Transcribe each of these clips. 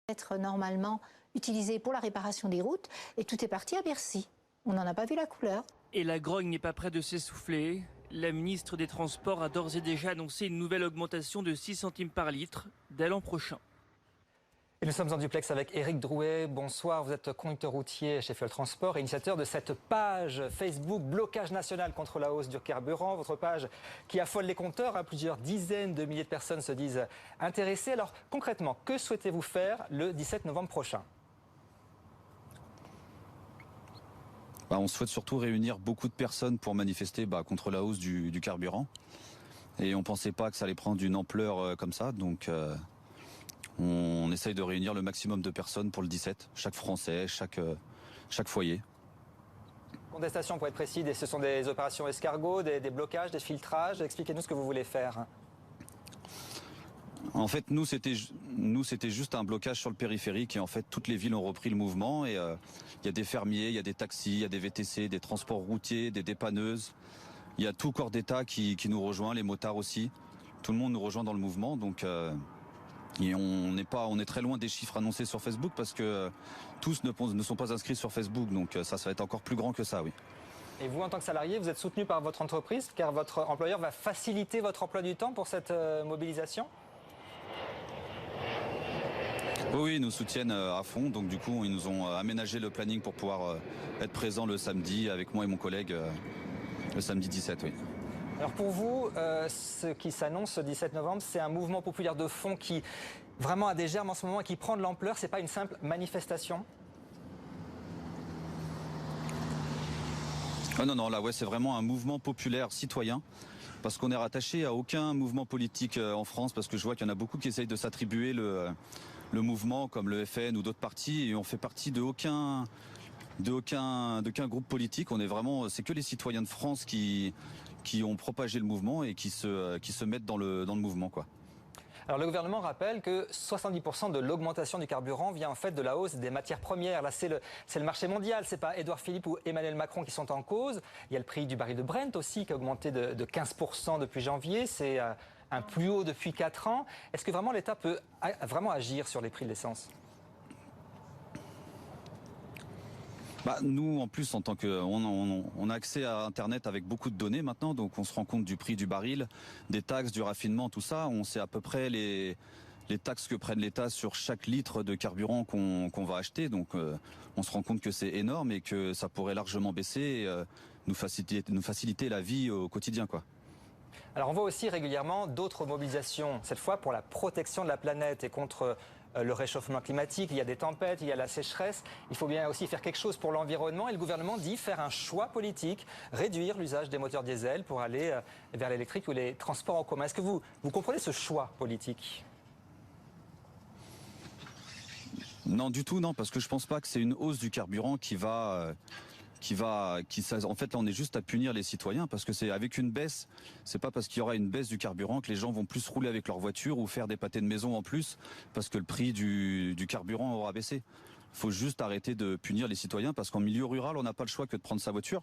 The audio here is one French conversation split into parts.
être normalement utilisé pour la réparation des routes et tout est parti à Bercy. On n'en a pas vu la couleur. Et la grogne n'est pas près de s'essouffler. La ministre des Transports a d'ores et déjà annoncé une nouvelle augmentation de 6 centimes par litre dès l'an prochain. Et nous sommes en duplex avec Éric Drouet. Bonsoir, vous êtes conducteur routier chez Fuel Transport et initiateur de cette page Facebook Blocage national contre la hausse du carburant. Votre page qui affole les compteurs, plusieurs dizaines de milliers de personnes se disent intéressées. Alors concrètement, que souhaitez-vous faire le 17 novembre prochain ? On souhaite surtout réunir beaucoup de personnes pour manifester contre la hausse du carburant. Et on ne pensait pas que ça allait prendre une ampleur comme ça. Donc on essaye de réunir le maximum de personnes pour le 17. Chaque Français, chaque foyer. Contestation pour être précis, ce sont des opérations escargots, des blocages, des filtrages. Expliquez-nous ce que vous voulez faire. En fait, nous, c'était juste un blocage sur le périphérique et en fait, toutes les villes ont repris le mouvement et il y a des fermiers, il y a des taxis, il y a des VTC, des transports routiers, des dépanneuses. Il y a tout corps d'État qui nous rejoint, les motards aussi. Tout le monde nous rejoint dans le mouvement, donc et on est très loin des chiffres annoncés sur Facebook parce que tous ne sont pas inscrits sur Facebook, donc ça va être encore plus grand que ça, oui. Et vous, en tant que salarié, vous êtes soutenu par votre entreprise car votre employeur va faciliter votre emploi du temps pour cette mobilisation ? Oui, ils nous soutiennent à fond. Donc du coup, ils nous ont aménagé le planning pour pouvoir être présents le samedi avec moi et mon collègue le samedi 17, oui. Alors pour vous, ce qui s'annonce ce 17 novembre, c'est un mouvement populaire de fond qui vraiment a des germes en ce moment et qui prend de l'ampleur. C'est pas une simple manifestation ? Non, là, ouais, c'est vraiment un mouvement populaire citoyen. Parce qu'on est rattaché à aucun mouvement politique en France, parce que je vois qu'il y en a beaucoup qui essayent de s'attribuer le mouvement, comme le FN ou d'autres partis, et on fait partie d'aucun groupe politique. C'est que les citoyens de France qui ont propagé le mouvement et qui se mettent dans le mouvement, quoi. Alors le gouvernement rappelle que 70% de l'augmentation du carburant vient en fait de la hausse des matières premières. Là, c'est le marché mondial, c'est pas Édouard Philippe ou Emmanuel Macron qui sont en cause. Il y a le prix du baril de Brent aussi qui a augmenté de 15% depuis janvier. C'est un plus haut depuis 4 ans. Est-ce que vraiment l'État peut vraiment agir sur les prix de l'essence ? Nous, en plus, en tant que, on a accès à Internet avec beaucoup de données maintenant, donc on se rend compte du prix du baril, des taxes, du raffinement, tout ça. On sait à peu près les taxes que prenne l'État sur chaque litre de carburant qu'on va acheter. Donc on se rend compte que c'est énorme et que ça pourrait largement baisser et nous faciliter la vie au quotidien, quoi. Alors on voit aussi régulièrement d'autres mobilisations, cette fois pour la protection de la planète et contre le réchauffement climatique. Il y a des tempêtes, il y a la sécheresse. Il faut bien aussi faire quelque chose pour l'environnement. Et le gouvernement dit faire un choix politique, réduire l'usage des moteurs diesel pour aller vers l'électrique ou les transports en commun. Est-ce que vous comprenez ce choix politique ? Non, du tout, non, parce que je pense pas que c'est une hausse du carburant en fait, là, on est juste à punir les citoyens parce que c'est avec une baisse, c'est pas parce qu'il y aura une baisse du carburant que les gens vont plus rouler avec leur voiture ou faire des pâtés de maison en plus parce que le prix du carburant aura baissé. Il faut juste arrêter de punir les citoyens parce qu'en milieu rural, on n'a pas le choix que de prendre sa voiture.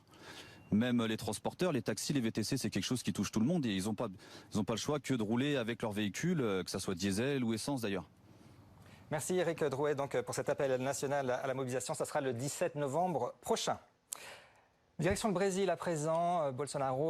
Même les transporteurs, les taxis, les VTC, c'est quelque chose qui touche tout le monde et ils n'ont pas le choix que de rouler avec leur véhicule, que ça soit diesel ou essence d'ailleurs. Merci Éric Drouet donc, pour cet appel national à la mobilisation. Ça sera le 17 novembre prochain. Direction le Brésil à présent, Bolsonaro